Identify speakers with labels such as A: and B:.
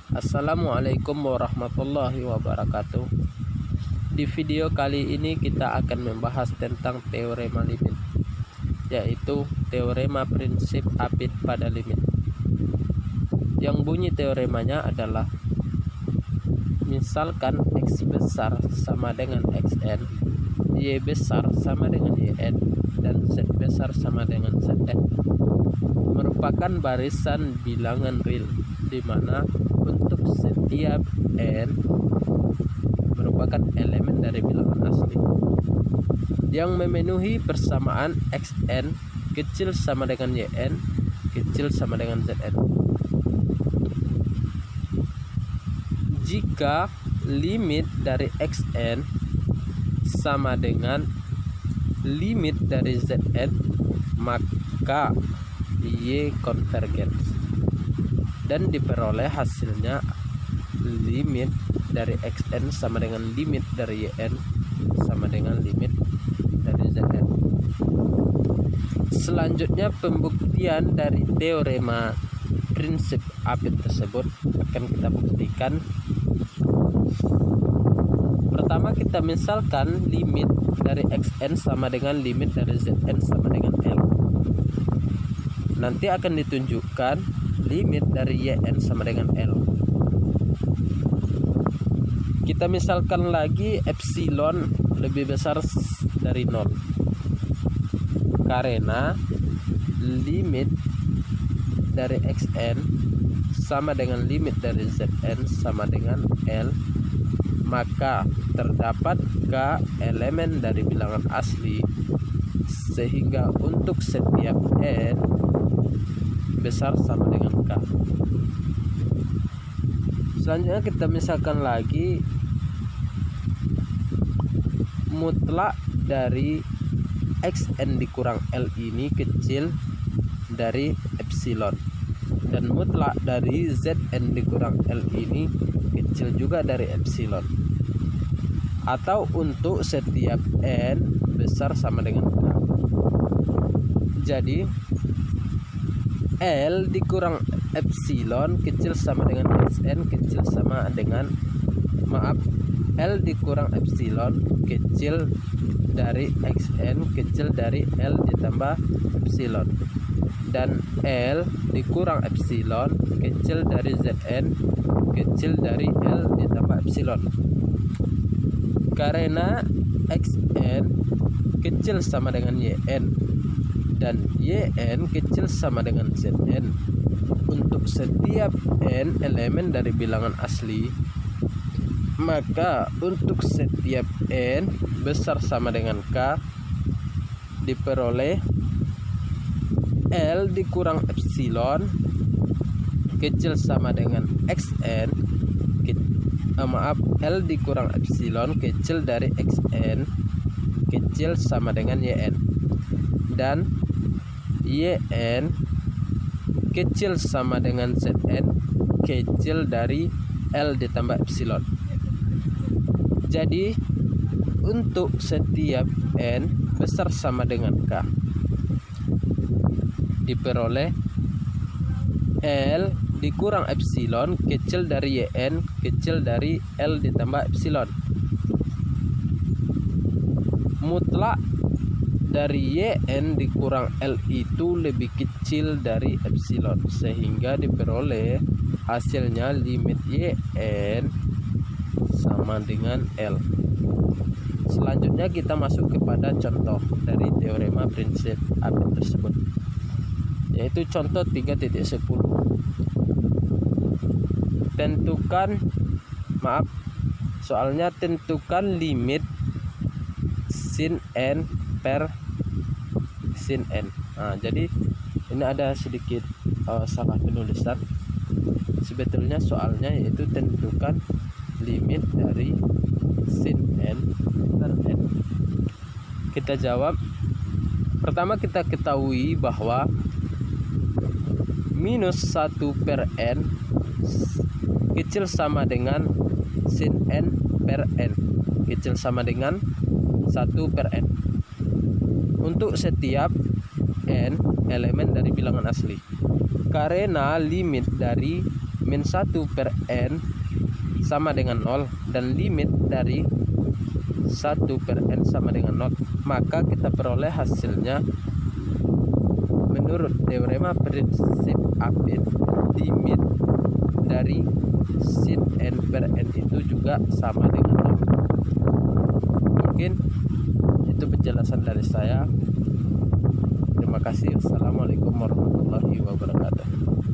A: Assalamualaikum warahmatullahi wabarakatuh. Di video kali ini kita akan membahas tentang teorema limit, yaitu teorema prinsip apit pada limit. Yang bunyi teoremanya adalah, misalkan X besar sama dengan Xn, Y besar sama dengan Yn, dan Z besar sama dengan Zn merupakan barisan bilangan real, di mana untuk setiap n merupakan elemen dari bilangan asli yang memenuhi persamaan Xn kecil sama dengan Yn kecil sama dengan Zn. Jika limit dari Xn sama dengan limit dari Zn, maka Y konvergen dan diperoleh hasilnya limit dari Xn sama dengan limit dari Yn sama dengan limit dari Zn. Selanjutnya, pembuktian dari teorema prinsip apit tersebut akan kita buktikan. Pertama, kita misalkan limit dari Xn sama dengan limit dari Zn sama dengan L. Nanti akan ditunjukkan limit dari Yn sama dengan L. Kita misalkan lagi epsilon lebih besar dari 0, karena limit dari Xn sama dengan limit dari Zn sama dengan L, maka terdapat K elemen dari bilangan asli, sehingga untuk setiap n besar sama dengan K. Selanjutnya kita misalkan lagi mutlak dari Xn dikurang L ini kecil dari epsilon, dan mutlak dari Zn dikurang L ini kecil juga dari epsilon, atau untuk setiap n besar sama dengan K. Jadi L dikurang epsilon kecil sama dengan Xn kecil sama dengan L dikurang epsilon kecil dari Xn kecil dari L ditambah epsilon, dan L dikurang epsilon kecil dari Zn kecil dari L ditambah epsilon, karena Xn kecil sama dengan Yn dan Yn kecil sama dengan Zn. Untuk setiap n elemen dari bilangan asli, maka untuk setiap n besar sama dengan K diperoleh L dikurang epsilon kecil sama dengan Xn L dikurang epsilon kecil dari Xn kecil sama dengan Yn, dan Yn kecil sama dengan Zn kecil dari L ditambah epsilon. Jadi untuk setiap n besar sama dengan K diperoleh L dikurang epsilon kecil dari Yn kecil dari L ditambah epsilon. Mutlak dari Yn dikurang L itu lebih kecil dari epsilon, sehingga diperoleh hasilnya limit Yn sama dengan L. Selanjutnya kita masuk kepada contoh dari teorema prinsip apit tersebut, yaitu contoh 3.10. Tentukan limit sin n per sin n. Jadi ini ada sedikit salah penulisan. Sebetulnya soalnya yaitu tentukan limit dari sin n per n. Kita jawab. Pertama, kita ketahui bahwa minus 1 per n kecil sama dengan sin n per n kecil sama dengan 1 per n untuk setiap n elemen dari bilangan asli, karena limit dari min 1 per n sama dengan 0 dan limit dari 1 per n sama dengan 0, maka kita peroleh hasilnya menurut teorema prinsip Apit, limit dari sin n per n itu juga sama dengan 0. Mungkin itu penjelasan dari saya. Terima kasih. Assalamualaikum warahmatullahi wabarakatuh.